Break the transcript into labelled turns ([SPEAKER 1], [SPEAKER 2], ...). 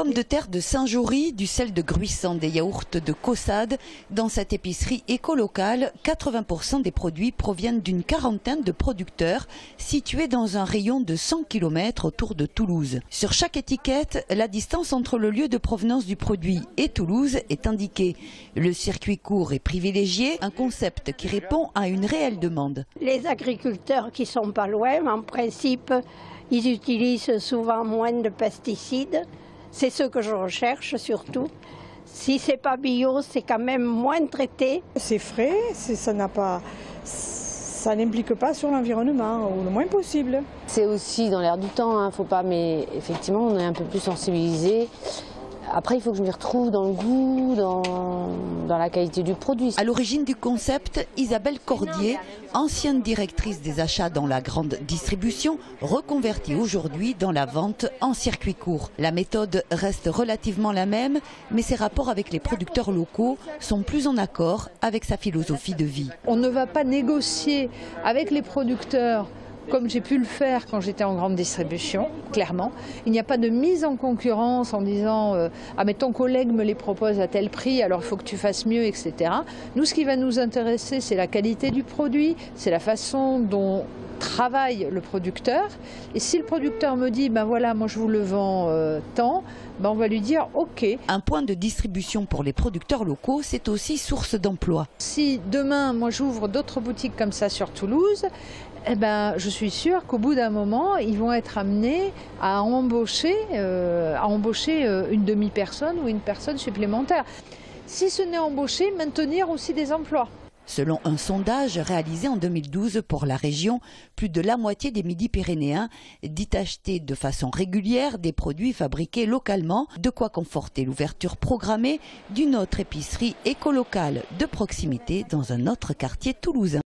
[SPEAKER 1] pommes de terre de Saint-Jory, du sel de Gruissan, des yaourts de Caussade. Dans cette épicerie éco-locale, 80% des produits proviennent d'une quarantaine de producteurs situés dans un rayon de 100 km autour de Toulouse. Sur chaque étiquette, la distance entre le lieu de provenance du produit et Toulouse est indiquée. Le circuit court est privilégié, un concept qui répond à une réelle demande.
[SPEAKER 2] Les agriculteurs qui sont pas loin, en principe, ils utilisent souvent moins de pesticides. C'est ce que je recherche surtout. Si c'est pas bio, c'est quand même moins traité.
[SPEAKER 3] C'est frais, ça n'implique pas sur l'environnement, ou le moins possible.
[SPEAKER 4] C'est aussi dans l'air du temps, faut pas, mais effectivement on est un peu plus sensibilisé. Après, il faut que je m'y retrouve dans le goût, dans la qualité du produit.
[SPEAKER 1] À l'origine du concept, Isabelle Cordier, ancienne directrice des achats dans la grande distribution, reconvertie aujourd'hui dans la vente en circuit court. La méthode reste relativement la même, mais ses rapports avec les producteurs locaux sont plus en accord avec sa philosophie de vie.
[SPEAKER 5] On ne va pas négocier avec les producteurs comme j'ai pu le faire quand j'étais en grande distribution, clairement. Il n'y a pas de mise en concurrence en disant ah mais ton collègue me les propose à tel prix, alors il faut que tu fasses mieux, etc. Nous, ce qui va nous intéresser, c'est la qualité du produit, c'est la façon dont travaille le producteur. Et si le producteur me dit ben voilà, moi je vous le vends tant, ben on va lui dire ok.
[SPEAKER 1] Un point de distribution pour les producteurs locaux, c'est aussi source d'emploi.
[SPEAKER 5] Si demain moi j'ouvre d'autres boutiques comme ça sur Toulouse, eh ben, je suis sûre qu'au bout d'un moment, ils vont être amenés à embaucher une demi-personne ou une personne supplémentaire. Si ce n'est embaucher, maintenir aussi des emplois.
[SPEAKER 1] Selon un sondage réalisé en 2012 pour la région, plus de la moitié des Midi-Pyrénéens dit acheter de façon régulière des produits fabriqués localement, de quoi conforter l'ouverture programmée d'une autre épicerie éco-locale de proximité dans un autre quartier toulousain.